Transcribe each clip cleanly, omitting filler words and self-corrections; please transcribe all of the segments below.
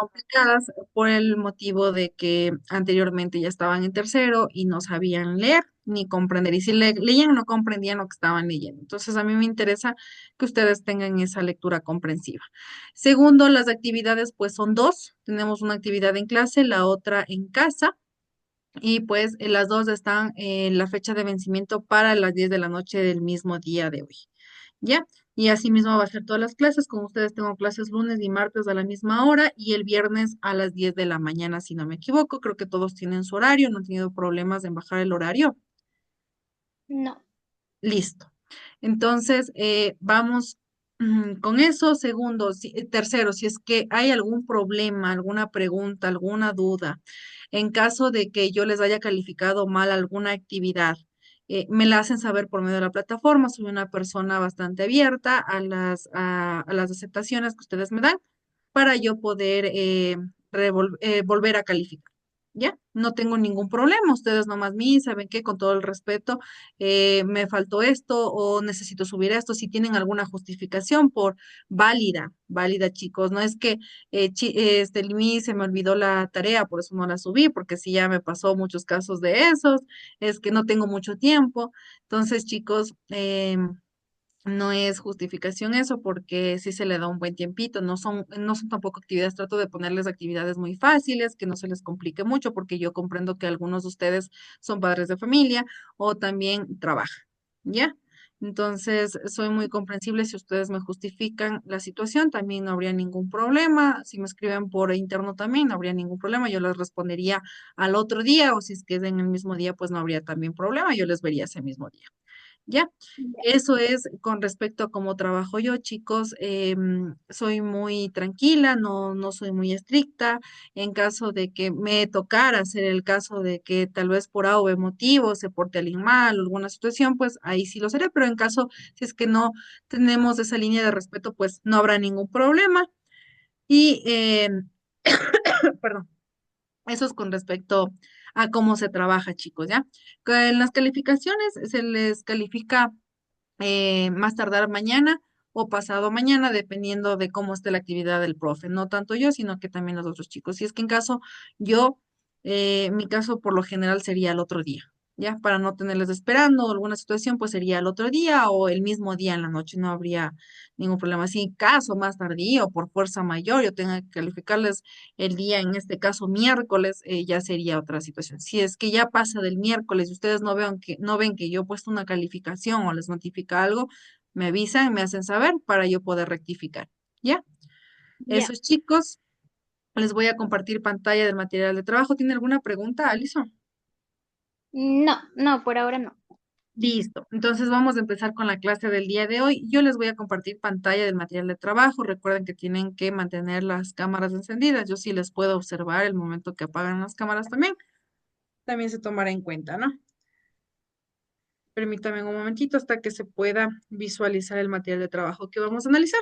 complicadas por el motivo de que anteriormente ya estaban en tercero y no sabían leer ni comprender. Y si leían, no comprendían lo que estaban leyendo. Entonces, a mí me interesa que ustedes tengan esa lectura comprensiva. Segundo, las actividades pues son dos. Tenemos una actividad en clase, la otra en casa. Y pues las dos están en la fecha de vencimiento para las 10 de la noche del mismo día de hoy. ¿Ya? Y así mismo va a ser todas las clases. Con ustedes tengo clases lunes y martes a la misma hora y el viernes a las 10 de la mañana, si no me equivoco. Creo que todos tienen su horario, no han tenido problemas en bajar el horario. No. Listo. Entonces, vamos con eso. Segundo, tercero, si es que hay algún problema, alguna pregunta, alguna duda, en caso de que yo les haya calificado mal alguna actividad, me la hacen saber por medio de la plataforma. Soy una persona bastante abierta a las aceptaciones que ustedes me dan para yo poder volver a calificar. ¿Ya? No tengo ningún problema. Ustedes nomás me saben que con todo el respeto me faltó esto o necesito subir esto. Si tienen alguna justificación por válida, válida, chicos. No es que Limi se me olvidó la tarea, por eso no la subí, porque sí ya me pasó muchos casos de esos, es que no tengo mucho tiempo. Entonces, chicos, no es justificación eso porque sí se le da un buen tiempito, no son tampoco actividades, trato de ponerles actividades muy fáciles, que no se les complique mucho porque yo comprendo que algunos de ustedes son padres de familia o también trabajan, ¿ya? Entonces, soy muy comprensible si ustedes me justifican la situación, también no habría ningún problema. Si me escriben por interno también no habría ningún problema. Yo les respondería al otro día o si es que es en el mismo día, pues no habría también problema. Yo les vería ese mismo día. ¿Ya? Ya. Eso es con respecto a cómo trabajo yo, chicos. Soy muy tranquila, no soy muy estricta. En caso de que me tocara hacer el caso de que tal vez por A o B motivo se porte alguien mal o alguna situación, pues ahí sí lo seré. Pero en caso, si es que no tenemos esa línea de respeto, pues no habrá ningún problema. Y, perdón. Eso es con respecto a cómo se trabaja, chicos, ¿ya? En las calificaciones se les califica más tardar mañana o pasado mañana, dependiendo de cómo esté la actividad del profe. No tanto yo, sino que también los otros chicos. Si es que en caso yo, mi caso por lo general sería el otro día, ¿ya? Para no tenerles esperando o alguna situación, pues sería el otro día o el mismo día en la noche, no habría ningún problema. Si en caso más tardío, por fuerza mayor, yo tenga que calificarles el día, en este caso miércoles, ya sería otra situación. Si es que ya pasa del miércoles y ustedes no ven que yo he puesto una calificación o les notifica algo, me avisan, me hacen saber para yo poder rectificar. ¿Ya? Ya. Esos chicos, les voy a compartir pantalla del material de trabajo. ¿Tiene alguna pregunta, Alison? No, no, por ahora no. Listo. Entonces vamos a empezar con la clase del día de hoy. Yo les voy a compartir pantalla del material de trabajo. Recuerden que tienen que mantener las cámaras encendidas. Yo sí les puedo observar el momento que apagan las cámaras también. También se tomará en cuenta, ¿no? Permítame un momentito hasta que se pueda visualizar el material de trabajo que vamos a analizar.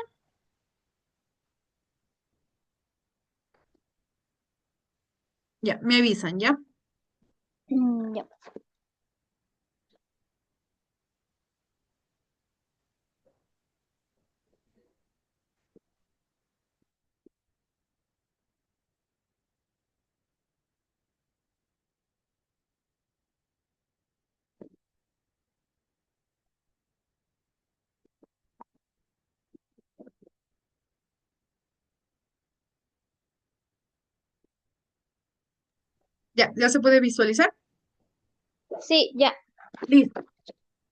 Ya, me avisan, ¿ya? Ya. Ya se puede visualizar. Sí, ya. Listo.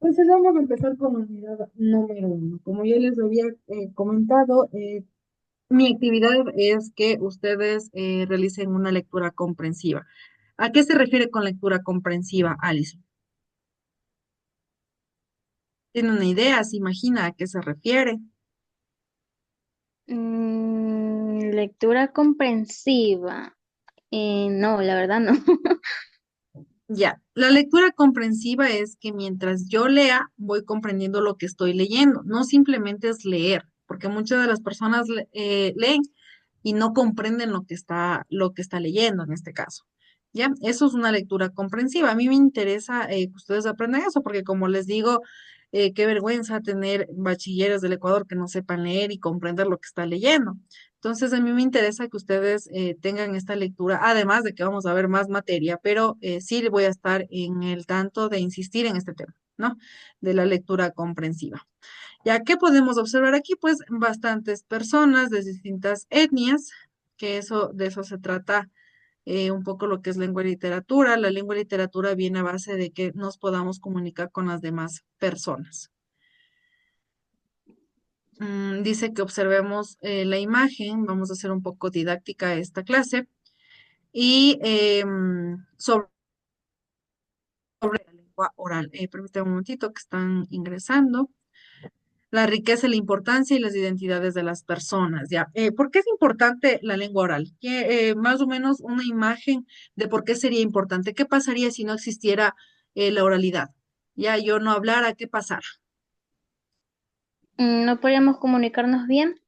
Entonces vamos a empezar con la unidad número uno. Como yo les había comentado, mi actividad es que ustedes realicen una lectura comprensiva. ¿A qué se refiere con lectura comprensiva, Alison? ¿Tiene una idea? ¿Se imagina a qué se refiere? Lectura comprensiva. No, la verdad no. Ya, la lectura comprensiva es que mientras yo lea, voy comprendiendo lo que estoy leyendo. No simplemente es leer, porque muchas de las personas leen y no comprenden lo que está leyendo en este caso. Ya, eso es una lectura comprensiva. A mí me interesa que ustedes aprendan eso, porque como les digo, qué vergüenza tener bachilleres del Ecuador que no sepan leer y comprender lo que está leyendo. Entonces, a mí me interesa que ustedes tengan esta lectura, además de que vamos a ver más materia, pero sí voy a estar en el tanto de insistir en este tema, ¿no? De la lectura comprensiva. Ya que podemos observar aquí, pues, bastantes personas de distintas etnias, que eso, de eso se trata un poco lo que es lengua y literatura. La lengua y literatura viene a base de que nos podamos comunicar con las demás personas. Dice que observemos la imagen, vamos a hacer un poco didáctica esta clase, y sobre la lengua oral. Permítanme un momentito que están ingresando. La riqueza, la importancia y las identidades de las personas, ¿ya? ¿Por qué es importante la lengua oral? Más o menos una imagen de por qué sería importante. ¿Qué pasaría si no existiera la oralidad? Ya yo no hablara, ¿qué pasara? ¿No podríamos comunicarnos bien?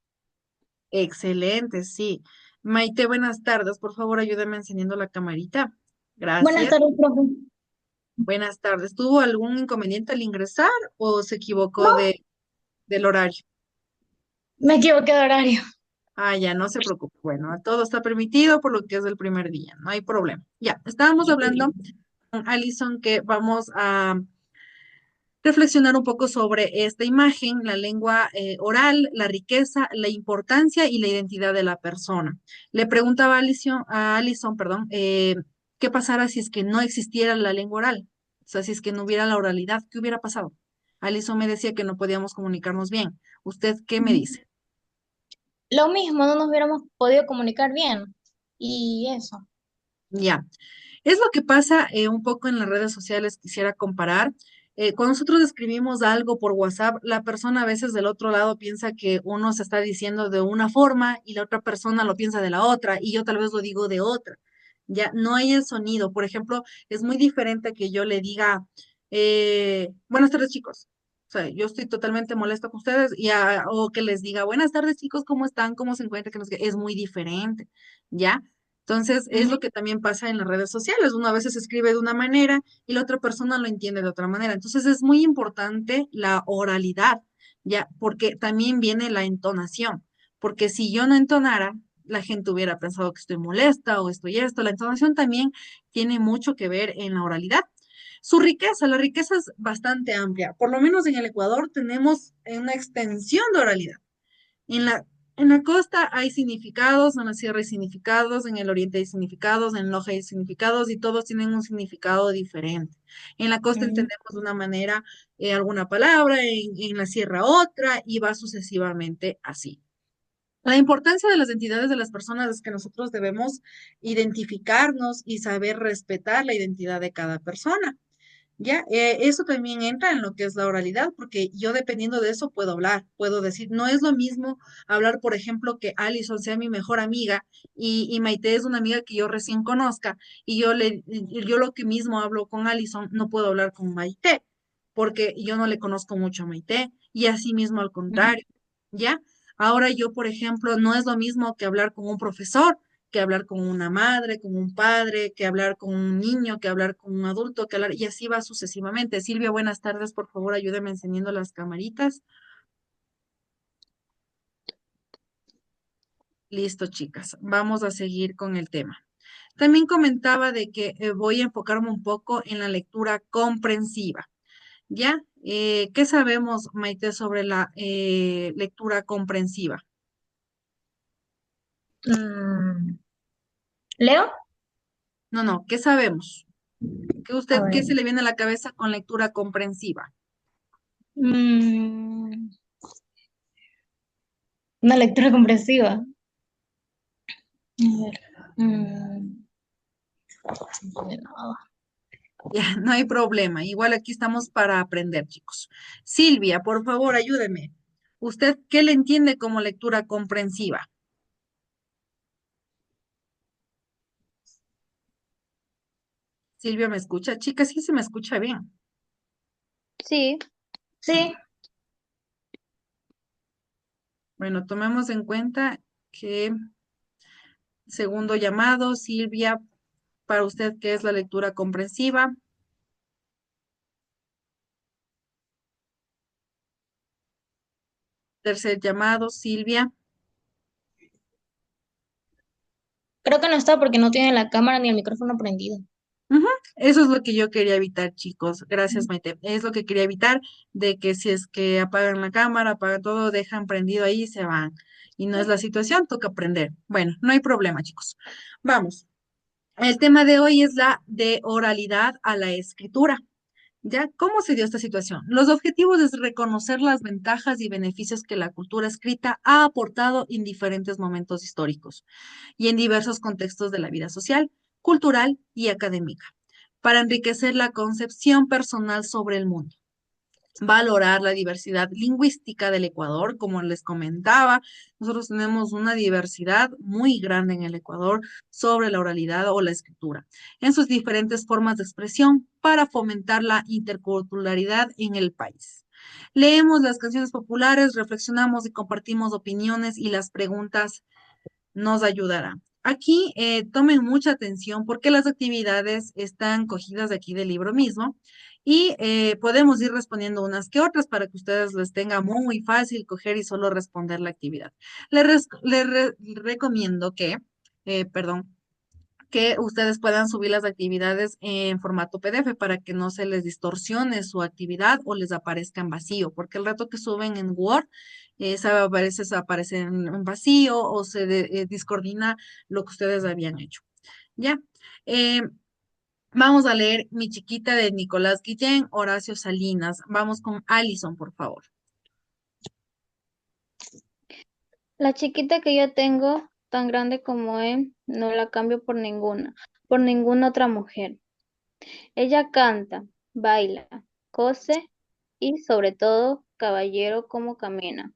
Excelente, sí. Maite, buenas tardes. Por favor, ayúdame encendiendo la camarita. Buenas Gracias. tardes, profe. Buenas tardes. ¿Tuvo algún inconveniente al ingresar o se equivocó No, del horario? me equivoqué de horario. Ah, ya, no se preocupe. Bueno, todo está permitido por lo que es del primer día, no hay problema. Ya, estábamos hablando con Alison que vamos a reflexionar un poco sobre esta imagen, la lengua oral, la riqueza, la importancia y la identidad de la persona. Le preguntaba a Alison, perdón, ¿qué pasara si es que no existiera la lengua oral? O sea, si es que no hubiera la oralidad, ¿qué hubiera pasado? Alison me decía que no podíamos comunicarnos bien. ¿Usted qué me dice? Lo mismo, no nos hubiéramos podido comunicar bien. Y eso. Ya. Es lo que pasa un poco en las redes sociales, quisiera comparar. Cuando nosotros escribimos algo por WhatsApp, la persona a veces del otro lado piensa que uno se está diciendo de una forma y la otra persona lo piensa de la otra y yo tal vez lo digo de otra. Ya no hay el sonido. Por ejemplo, es muy diferente que yo le diga, buenas tardes chicos. O sea, yo estoy totalmente molesta con ustedes o que les diga, buenas tardes chicos, ¿cómo están? ¿Cómo se encuentran? Que no sé qué". Es muy diferente, ¿ya? Entonces, es lo Ujú, que también pasa en las redes sociales. Uno a veces escribe de una manera y la otra persona lo entiende de otra manera. Entonces, es muy importante la oralidad, ya, porque también viene la entonación. Porque si yo no entonara, la gente hubiera pensado que estoy molesta o estoy esto. La entonación también tiene mucho que ver en la oralidad. Su riqueza, la riqueza es bastante amplia. Por lo menos en el Ecuador tenemos una extensión de oralidad. En la costa hay significados, en la sierra hay significados, en el oriente hay significados, en Loja hay significados y todos tienen un significado diferente. En la costa ujú, entendemos de una manera alguna palabra, en la sierra otra y va sucesivamente así. La importancia de las entidades de las personas es que nosotros debemos identificarnos y saber respetar la identidad de cada persona. Ya, eso también entra en lo que es la oralidad, porque yo dependiendo de eso puedo hablar, puedo decir, no es lo mismo hablar, por ejemplo, que Alison sea mi mejor amiga y Maite es una amiga que yo recién conozca y yo lo que mismo hablo con Alison, no puedo hablar con Maite, porque yo no le conozco mucho a Maite y así mismo al ujú, contrario, ¿ya? Ahora yo, por ejemplo, no es lo mismo que hablar con un profesor que hablar con una madre, con un padre, que hablar con un niño, que hablar con un adulto, que hablar, y así va sucesivamente. Silvia, buenas tardes, por favor, ayúdame encendiendo las camaritas. Listo, chicas, vamos a seguir con el tema. También comentaba de que voy a enfocarme un poco en la lectura comprensiva. ¿Ya? ¿Qué sabemos, Maite, sobre la lectura comprensiva? Mm, ¿Leo? No, no, ¿qué sabemos? A ¿Qué ver. se le viene a la cabeza con lectura comprensiva? Mm, una lectura comprensiva. A ver. No. Ya, no hay problema. Igual aquí estamos para aprender, chicos. Silvia, por favor, ayúdeme. ¿Usted qué le entiende como lectura comprensiva? Silvia, ¿me escucha? Chicas, sí se me escucha bien. Sí. Sí. Bueno, tomemos en cuenta que segundo llamado, Silvia, para usted, ¿qué es la lectura comprensiva? Tercer llamado, Silvia. Creo que no está porque no tiene la cámara ni el micrófono prendido. Ujú. Eso es lo que yo quería evitar, chicos. Gracias, Maite. Es lo que quería evitar, de que si es que apagan la cámara, apagan todo, dejan prendido ahí y se van. Y no es la situación, toca aprender. Bueno, no hay problema, chicos. Vamos. El tema de hoy es la de oralidad a la escritura. ¿Ya? ¿Cómo se dio esta situación? Los objetivos es reconocer las ventajas y beneficios que la cultura escrita ha aportado en diferentes momentos históricos y en diversos contextos de la vida social, cultural y académica, para enriquecer la concepción personal sobre el mundo. Valorar la diversidad lingüística del Ecuador, como les comentaba, nosotros tenemos una diversidad muy grande en el Ecuador sobre la oralidad o la escritura, en sus diferentes formas de expresión para fomentar la interculturalidad en el país. Leemos las canciones populares, reflexionamos y compartimos opiniones y las preguntas nos ayudará. Aquí tomen mucha atención porque las actividades están cogidas de aquí del libro mismo y podemos ir respondiendo unas que otras para que ustedes les tenga muy fácil coger y solo responder la actividad. Les recomiendo perdón, que ustedes puedan subir las actividades en formato PDF para que no se les distorsione su actividad o les aparezca en vacío, porque el rato que suben en Word, a veces aparece en vacío o discoordina lo que ustedes habían hecho. ¿Ya? Eh, Vamos a leer Mi chiquita de Nicolás Guillén, Horacio Salinas. Vamos con Alison, por favor. La chiquita que yo tengo, tan grande como él, no la cambio por ninguna otra mujer. Ella canta, baila, cose y sobre todo, caballero como camina.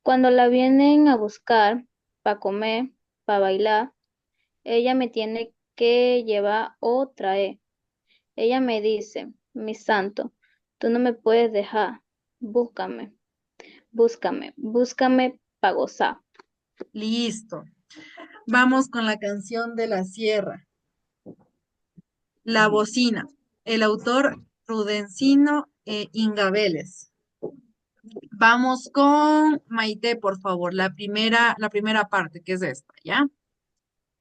Cuando la vienen a buscar para comer, para bailar, ella me tiene que llevar o traer. Ella me dice, mi santo, tú no me puedes dejar, búscame, búscame para gozar. Listo. Vamos con la canción de la sierra. La bocina. El autor Prudencino Ingabeles. Vamos con Maite, por favor, la primera parte, que es esta, ¿ya?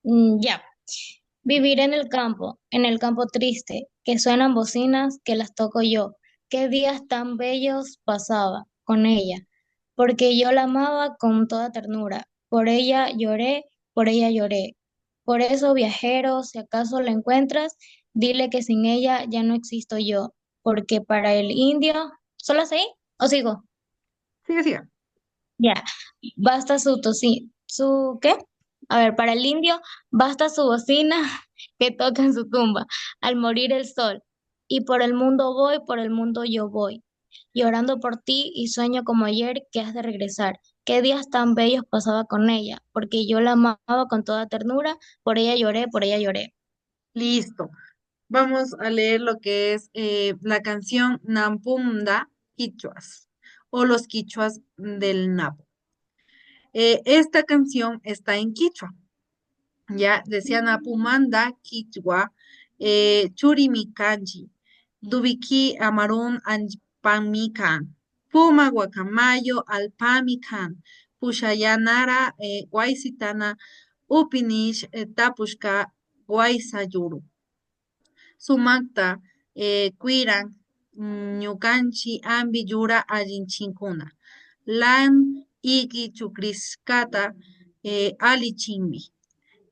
Ya. Vivir en el campo triste, que suenan bocinas que las toco yo. Qué días tan bellos pasaba con ella, porque yo la amaba con toda ternura. Por ella lloré, por ella lloré. Por eso, viajero, si acaso la encuentras, dile que sin ella ya no existo yo, porque para el indio, ¿solo así? ¿O sigo? Sigue, sigue. Ya, basta ¿su qué? A ver, para el indio, basta su bocina que toca en su tumba al morir el sol. Y por el mundo voy, por el mundo yo voy, llorando por ti y sueño como ayer que has de regresar. Qué días tan bellos pasaba con ella, porque yo la amaba con toda ternura, por ella lloré, por ella lloré. Listo. Vamos a leer lo que es la canción Nampunda Quichuas o los quichuas del Napo. Esta canción está en quichua. Ya decía Napumanda Quichua, Churimikanji, Dubiki Amarun Anpamikan, Puma Guacamayo Alpamikan, Pushayanara Guaisitana, Upinish Tapushka Guaisayuru. Sumakta, Quiran, Ñukanchi, Ambi, Yura, Allinchinkuna. Lan, Iki, Chukriskata, Ali Chimbi.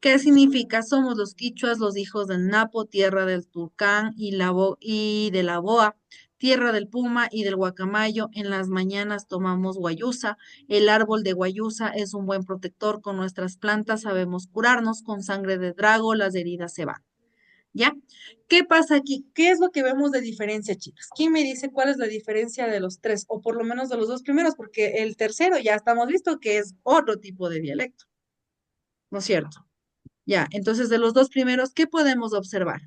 ¿Qué significa? Somos los quichuas, los hijos del Napo, tierra del Turcán y de la Boa, tierra del Puma y del Guacamayo. En las mañanas tomamos guayusa. El árbol de guayusa es un buen protector con nuestras plantas. Sabemos curarnos con sangre de drago, las heridas se van. ¿Ya? ¿Qué pasa aquí? ¿Qué es lo que vemos de diferencia, chicas? ¿Quién me dice cuál es la diferencia de los tres, o por lo menos de los dos primeros? Porque el tercero ya estamos visto que es otro tipo de dialecto, ¿no es cierto? Ya, entonces de los dos primeros, ¿qué podemos observar?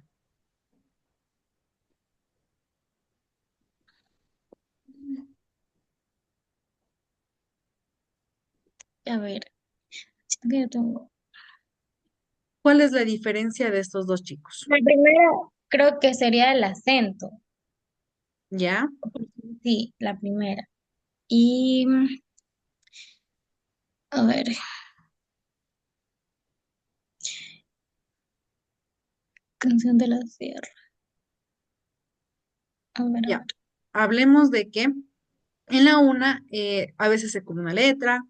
A ver, siento que yo tengo. ¿Cuál es la diferencia de estos dos chicos? La primera creo que sería el acento. ¿Ya? Sí, la primera. Y, a ver. Canción de la Sierra. A ver, a Ya, ver. hablemos de que en la una a veces se come una letra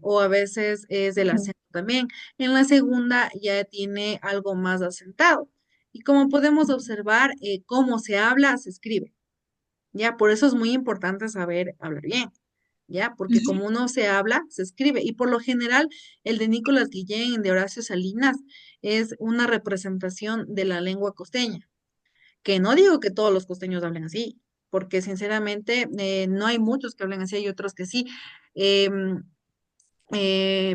o a veces es del Ujú. acento también. En la segunda ya tiene algo más asentado. Y como podemos observar, cómo se habla, se escribe. Ya, por eso es muy importante saber hablar bien. ¿Ya? Porque Ujú. como uno se habla, se escribe. Y por lo general, el de Nicolás Guillén, de Horacio Salinas, es una representación de la lengua costeña, que no digo que todos los costeños hablen así, porque sinceramente no hay muchos que hablen así, hay otros que sí. Em,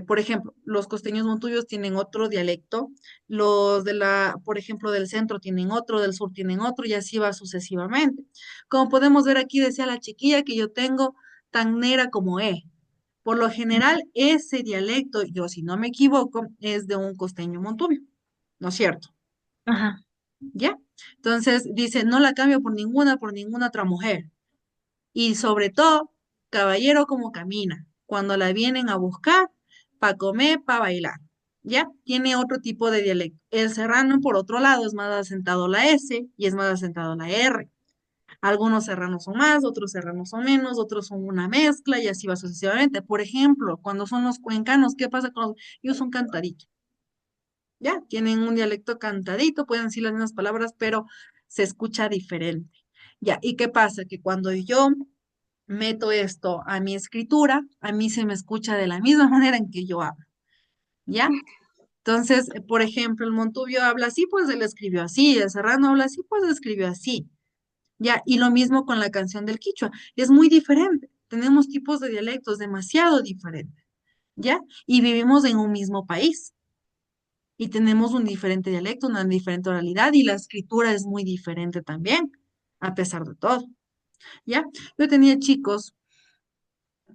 por ejemplo, los costeños montuyos tienen otro dialecto, los de la, por ejemplo, del centro tienen otro, del sur tienen otro, y así va sucesivamente. Como podemos ver aquí, decía la chiquilla que yo tengo tan negra como E. Por lo general, ese dialecto, yo si no me equivoco, es de un costeño montubio, ¿no es cierto? Ajá. ¿Ya? Entonces dice, no la cambio por ninguna otra mujer. Y sobre todo, caballero como camina, cuando la vienen a buscar, pa' comer, pa' bailar. ¿Ya? Tiene otro tipo de dialecto. El serrano, por otro lado, es más asentado la S y es más asentado la R. Algunos serranos son más, otros serranos son menos, otros son una mezcla y así va sucesivamente. Por ejemplo, cuando son los cuencanos, ¿qué pasa con los? Ellos son cantaditos, ¿ya? Tienen un dialecto cantadito, pueden decir las mismas palabras, pero se escucha diferente. ¿Ya? ¿Y qué pasa? Que cuando yo meto esto a mi escritura, a mí se me escucha de la misma manera en que yo hablo, ¿ya? Entonces, por ejemplo, el Montubio habla así, pues él escribió así, el Serrano habla así, pues escribió así, ¿ya? Y lo mismo con la canción del Quichua, es muy diferente, tenemos tipos de dialectos demasiado diferentes, ¿ya? Y vivimos en un mismo país y tenemos un diferente dialecto, una diferente oralidad y la escritura es muy diferente también, a pesar de todo, ¿ya? Yo tenía chicos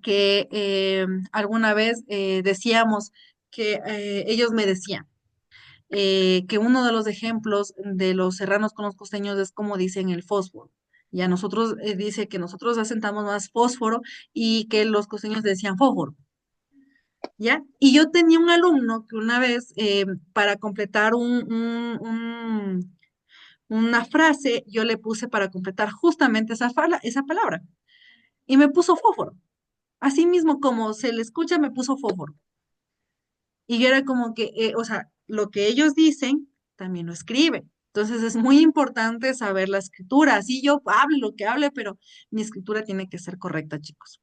que alguna vez decíamos que ellos me decían que uno de los ejemplos de los serranos con los costeños es como dicen el fósforo. Y a nosotros dice que nosotros asentamos más fósforo y que los costeños decían fósforo. ¿Ya? Y yo tenía un alumno que una vez, para completar una frase, yo le puse para completar justamente esa palabra. Y me puso fósforo. Así mismo como se le escucha, me puso fósforo. Y yo era como que, o sea, lo que ellos dicen, también lo escriben. Entonces es muy importante saber la escritura. Así yo hable lo que hable, pero mi escritura tiene que ser correcta, chicos.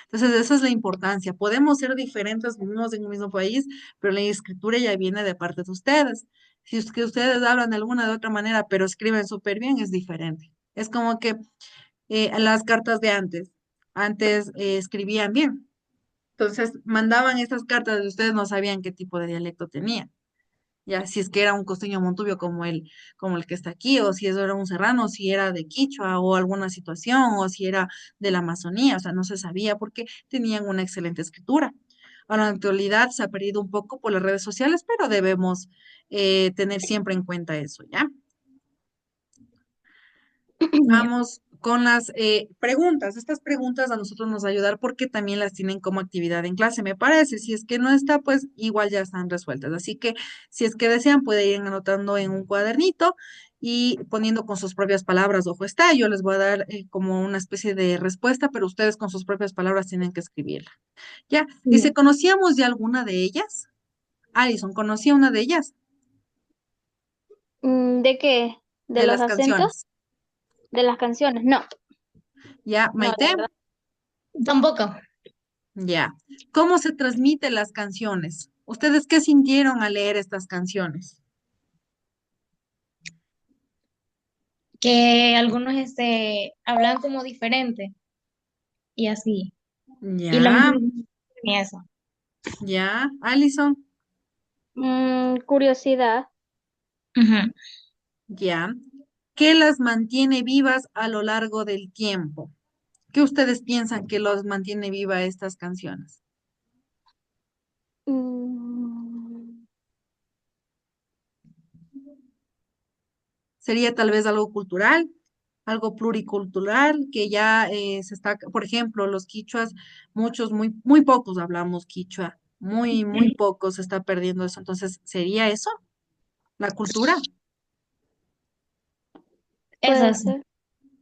Entonces esa es la importancia. Podemos ser diferentes, vivimos en un mismo país, pero la escritura ya viene de parte de ustedes. Si es que ustedes hablan de alguna de otra manera, pero escriben súper bien, es diferente. Es como que las cartas de antes, antes escribían bien. Entonces, mandaban estas cartas y ustedes no sabían qué tipo de dialecto tenía. Ya, si es que era un costeño montubio como el que está aquí, o si eso era un serrano, o si era de Quichua, o alguna situación, o si era de la Amazonía, o sea, no se sabía porque tenían una excelente escritura. Ahora, en la actualidad se ha perdido un poco por las redes sociales, pero debemos tener siempre en cuenta eso, ¿ya? Ya. Vamos con las preguntas. Estas preguntas a nosotros nos ayudar porque también las tienen como actividad en clase, me parece. Si es que no está, pues igual ya están resueltas. Así que si es que desean, pueden ir anotando en un cuadernito y poniendo con sus propias palabras, ojo está, yo les voy a dar como una especie de respuesta, pero ustedes con sus propias palabras tienen que escribirla. Ya, Ya. dice, ¿conocíamos ya alguna de ellas? Alison, ¿conocía una de ellas? ¿De qué? ¿De De los las acentos? canciones. ¿De las canciones? No, Ya, no, la Maite. verdad. Tampoco. Ya. ¿Cómo se transmiten las canciones? ¿Ustedes qué sintieron al leer estas canciones? Que algunos hablan como diferente y así. Y la Ya, mujer ni eso. ya. Alison, Curiosidad. Ujú. ya. ¿Qué las mantiene vivas a lo largo del tiempo? ¿Qué ustedes piensan que los mantiene viva estas canciones? Mm, ¿Sería tal vez algo cultural, algo pluricultural, que ya se está, por ejemplo, los quichuas, muchos, muy pocos hablamos quichua, muy pocos se está perdiendo eso. Entonces, ¿sería eso? la cultura. Puede Esas, ser. Ujú.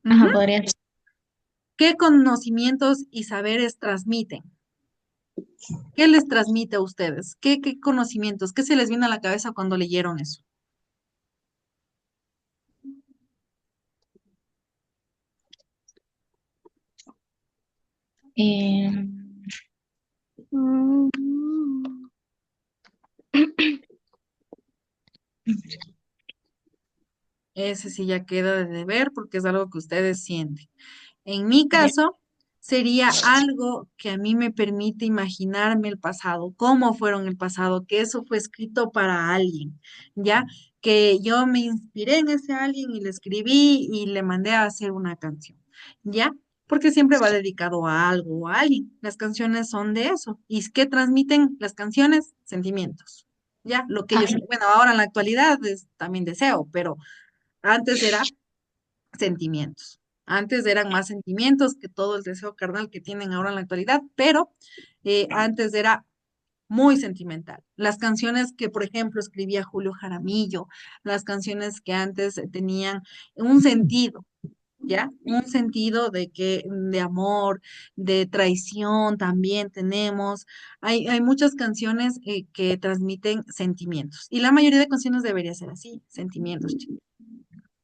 ajá, podría ser. ¿Qué conocimientos y saberes transmiten? ¿Qué les transmite a ustedes? ¿Qué conocimientos? ¿Qué se les vino a la cabeza cuando leyeron eso? Eh, Mm, Ese sí ya queda de deber porque es algo que ustedes sienten. En mi ya, caso, sería algo que a mí me permite imaginarme el pasado, cómo fueron el pasado, que eso fue escrito para alguien, ¿ya? Que yo me inspiré en ese alguien y le escribí y le mandé a hacer una canción, ¿ya? Porque siempre va dedicado a algo o a alguien. Las canciones son de eso. ¿Y qué transmiten las canciones? Sentimientos, ¿ya? Lo que ah, ellos, bueno, ahora en la actualidad es también deseo, pero antes era sentimientos. Antes eran más sentimientos que todo el deseo carnal que tienen ahora en la actualidad, pero antes era muy sentimental. Las canciones que, por ejemplo, escribía Julio Jaramillo, las canciones que antes tenían un sentido, ¿ya? Un sentido de que, de amor, de traición también tenemos. Hay muchas canciones que transmiten sentimientos. Y la mayoría de canciones debería ser así, sentimientos, chicos,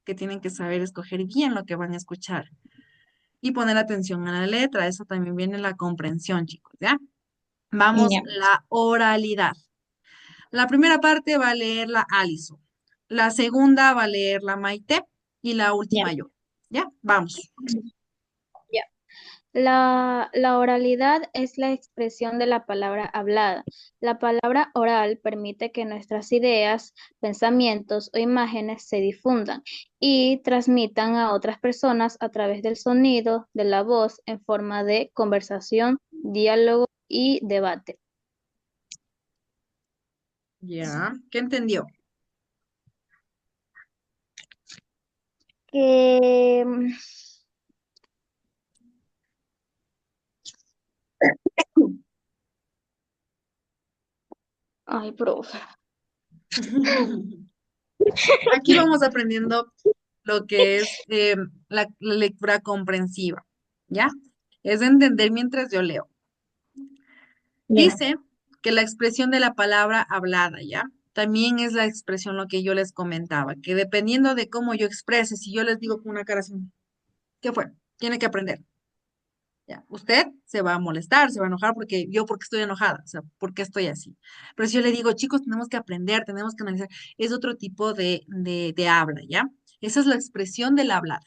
que tienen que saber escoger bien lo que van a escuchar y poner atención a la letra. Eso también viene la comprensión, chicos, ¿ya? Vamos, ya, la oralidad. La primera parte va a leer la Alison, la segunda va a leer la Maite y la ya, última yo. ¿Ya? Vamos. ya. La oralidad es la expresión de la palabra hablada. La palabra oral permite que nuestras ideas, pensamientos o imágenes se difundan y transmitan a otras personas a través del sonido de la voz en forma de conversación, diálogo y debate. Ya. ¿Qué entendió? Que, ay, profe. Aquí vamos aprendiendo lo que es la lectura comprensiva, ¿ya? Es entender mientras yo leo. ya. Dice que la expresión de la palabra hablada, ¿ya? También es la expresión lo que yo les comentaba, que dependiendo de cómo yo exprese, si yo les digo con una cara así, ¿qué fue? Tiene que aprender, ¿ya? Usted se va a molestar, se va a enojar porque yo, porque estoy enojada, o sea, ¿por qué estoy así? Pero si yo le digo, chicos, tenemos que aprender, tenemos que analizar, es otro tipo de habla, ¿ya? Esa es la expresión del hablada.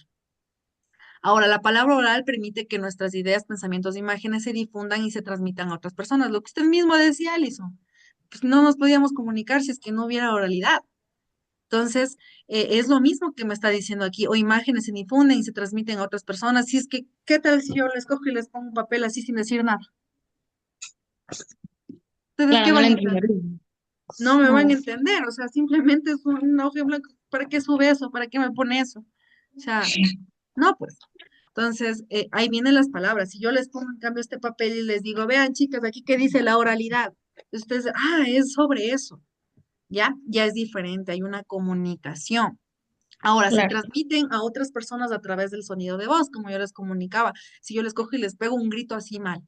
Ahora, la palabra oral permite que nuestras ideas, pensamientos, imágenes se difundan y se transmitan a otras personas. Lo que usted mismo decía, Alison, pues no nos podíamos comunicar si es que no hubiera oralidad. Entonces, es lo mismo que me está diciendo aquí, o imágenes se difunden y se transmiten a otras personas. Si es que, ¿qué tal si yo les cojo y les pongo un papel así sin decir nada? ¿Ustedes Claro, qué no lo van a entiendo. entender? No me van a No, entender, o sea, simplemente es un hoja en blanco. ¿Para qué sube eso? ¿Para qué me pone eso? O sea, no, pues. Entonces, ahí vienen las palabras. Si yo les pongo en cambio este papel y les digo, vean, chicas, aquí que dice la oralidad. Ustedes, es sobre eso. ¿Ya? Ya es diferente, hay una comunicación. Ahora, se claro. transmiten a otras personas a través del sonido de voz, como yo les comunicaba. Si yo les cojo y les pego un grito así mal,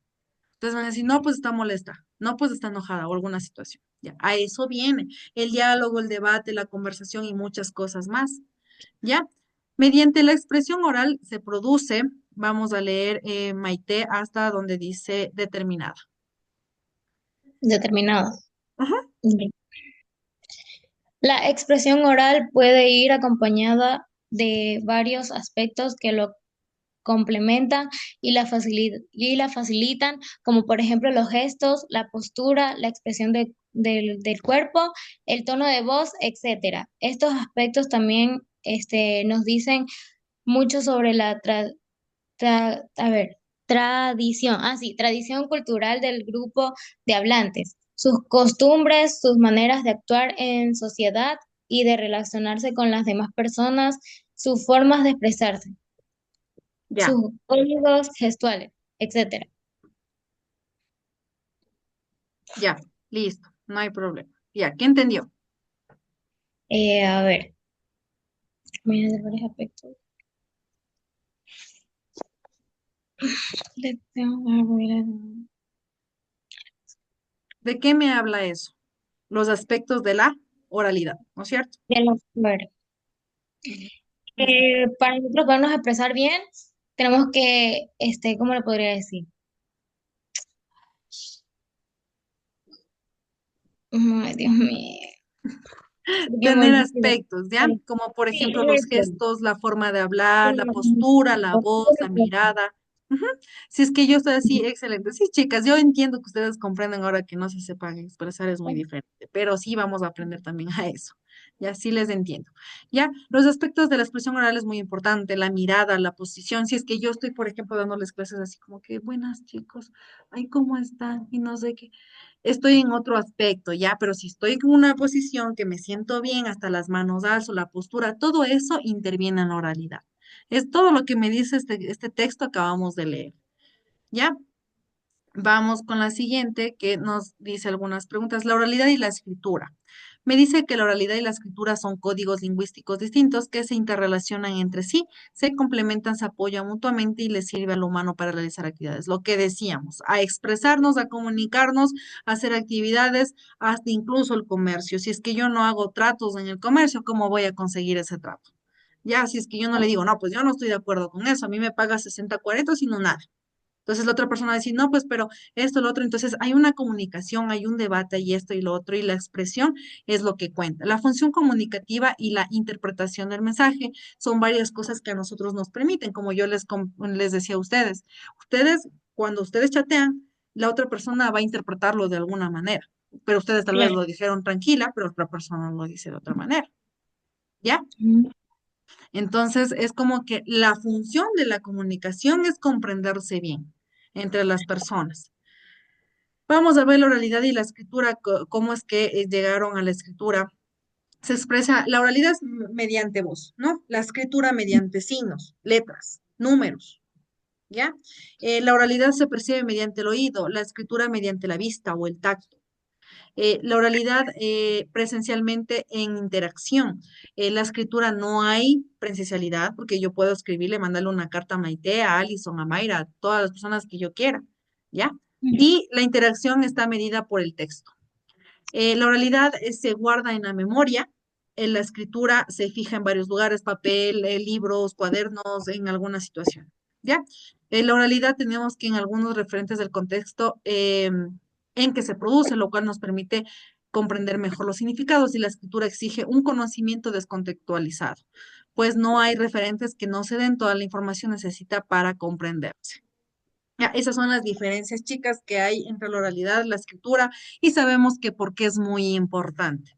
entonces van a decir, no, pues está molesta, no, pues está enojada o alguna situación. Ya, a eso viene el diálogo, el debate, la conversación y muchas cosas más. ¿Ya? Mediante la expresión oral se produce, vamos a leer Maite hasta donde dice determinada. Determinado. Ajá. Ya. La expresión oral puede ir acompañada de varios aspectos que lo complementan y la facilitan, como por ejemplo los gestos, la postura, la expresión del cuerpo, el tono de voz, etcétera. Estos aspectos también nos dicen mucho sobre a ver, tradición, sí, tradición cultural del grupo de hablantes, sus costumbres, sus maneras de actuar en sociedad y de relacionarse con las demás personas, sus formas de expresarse, Ya, sus códigos gestuales, etcétera. ya, listo, no hay problema. Ya, ¿qué entendió? A ver, mira de varios aspectos. ¿De qué me habla eso? Los aspectos de la oralidad, ¿no es cierto? De los, a ver, Ujú. para nosotros podernos expresar bien, tenemos que, ¿cómo le podría decir? Ay, Dios mío, sé que me Tener olvido. aspectos, ¿ya? Como por Sí, ejemplo los eso. gestos, la forma de hablar, la postura, la voz, la mirada. Ujú. Si es que yo estoy así, excelente. Sí, chicas, yo entiendo que ustedes comprenden ahora que no se sepan expresar es muy diferente, pero sí vamos a aprender también a eso. Ya sí les entiendo. Ya, los aspectos de la expresión oral es muy importante, la mirada, la posición. Si es que yo estoy, por ejemplo, dándoles clases así como que, buenas chicos, ay, ¿cómo están? Y no sé qué estoy en otro aspecto, ya, pero si estoy en una posición que me siento bien, hasta las manos alzo, la postura, todo eso interviene en la oralidad. Es todo lo que me dice este texto acabamos de leer, ¿ya? Vamos con la siguiente que nos dice algunas preguntas. La oralidad y la escritura. Me dice que la oralidad y la escritura son códigos lingüísticos distintos que se interrelacionan entre sí, se complementan, se apoyan mutuamente y le sirve al humano para realizar actividades. Lo que decíamos, a expresarnos, a comunicarnos, a hacer actividades, hasta incluso el comercio. Si es que yo no hago tratos en el comercio, ¿cómo voy a conseguir ese trato? Ya, si es que yo no le digo, no, pues yo no estoy de acuerdo con eso, a mí me paga 60 40, sino nada. Entonces la otra persona va a decir, no, pues, pero esto, lo otro. Entonces hay una comunicación, hay un debate y esto y lo otro, y la expresión es lo que cuenta. La función comunicativa y la interpretación del mensaje son varias cosas que a nosotros nos permiten, como yo les decía a ustedes. Ustedes, cuando ustedes chatean, la otra persona va a interpretarlo de alguna manera, pero ustedes tal vez Claro. lo dijeron tranquila, pero otra persona lo dice de otra manera. ¿Ya? Ujú. Entonces, es como que la función de la comunicación es comprenderse bien entre las personas. Vamos a ver la oralidad y la escritura, cómo es que llegaron a la escritura. Se expresa, la oralidad es mediante voz, ¿no? La escritura mediante signos, letras, números, ¿ya? La oralidad se percibe mediante el oído, la escritura mediante la vista o el tacto. La oralidad presencialmente en interacción. La escritura no hay presencialidad porque yo puedo escribirle, mandarle una carta a Maite, a Alison, a Mayra, a todas las personas que yo quiera, ¿ya? Y la interacción está medida por el texto. La oralidad se guarda en la memoria, la escritura se fija en varios lugares, papel, libros, cuadernos, en alguna situación, ¿ya? La oralidad tenemos que en algunos referentes del contexto en que se produce, lo cual nos permite comprender mejor los significados y la escritura exige un conocimiento descontextualizado, pues no hay referentes que no se den toda la información necesita para comprenderse. Ya, esas son las diferencias, chicas, que hay entre la oralidad y la escritura y sabemos que por qué es muy importante.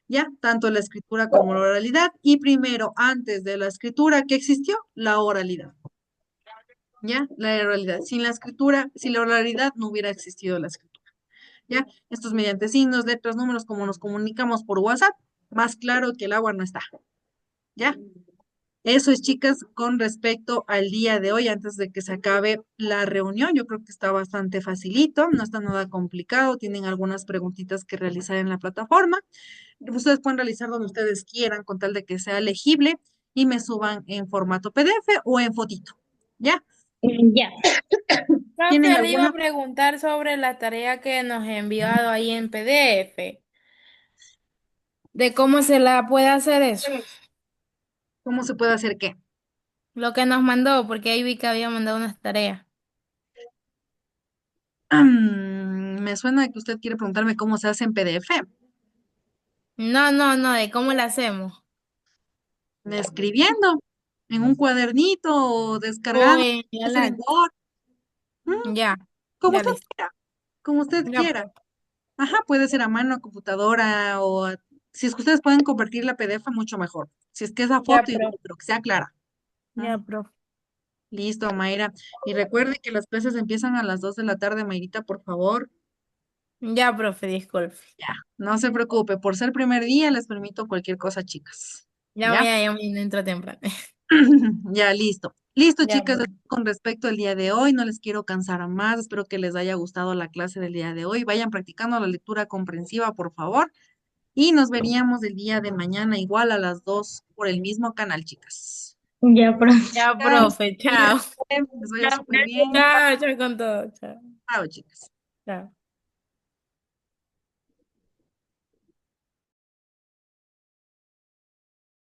Ya, tanto la escritura como la oralidad. Y primero, antes de la escritura, ¿qué existió? La oralidad. Ya, la oralidad. Sin la escritura, sin la oralidad no hubiera existido la escritura. Ya, esto es mediante signos, letras, números, como nos comunicamos por WhatsApp, más claro que el agua no está. Ya, eso es, chicas, con respecto al día de hoy, antes de que se acabe la reunión. Yo creo que está bastante facilito, no está nada complicado. Tienen algunas preguntitas que realizar en la plataforma. Ustedes pueden realizar donde ustedes quieran, con tal de que sea legible y me suban en formato PDF o en fotito. ¿Ya? Ya. ¿Tienen Profe, le iba a alguna? preguntar sobre la tarea que nos ha enviado ahí en PDF, de cómo se la puede hacer eso. ¿Cómo se puede hacer qué? Lo que nos mandó, porque ahí vi que había mandado unas tareas. Me suena que usted quiere preguntarme cómo se hace en PDF. No, no, no, de cómo la hacemos. Escribiendo en un cuadernito o O descargando, en puede ser en la... Word, ¿m? Ya, Como ya usted listo. quiera, como usted Ya, quiera. Ajá, puede ser a mano, a computadora o si es que ustedes pueden convertir la PDF mucho mejor. Si es que esa ya, foto igual, profe. pero que sea clara. ¿No? Ya, profe. Listo, Mayra. Y recuerde que las clases empiezan a las 2 de la tarde, Mayrita, por favor. Ya, profe, disculpe. Ya, no se preocupe. Por ser primer día, les permito cualquier cosa, chicas. Ya, ¿Ya? ya me entro temprano. Ya, listo. Listo, Ya, chicas, profe. con respecto al día de hoy, no les quiero cansar más. Espero que les haya gustado la clase del día de hoy. Vayan practicando la lectura comprensiva, por favor. Y nos veríamos el día de mañana igual a las 2 por el mismo canal, chicas. Ya, profe. Ya, Chicas, profe, chao. cuídense, les vaya súper bien. Chao, chao con todo, chao. Chao, chicas. Chao.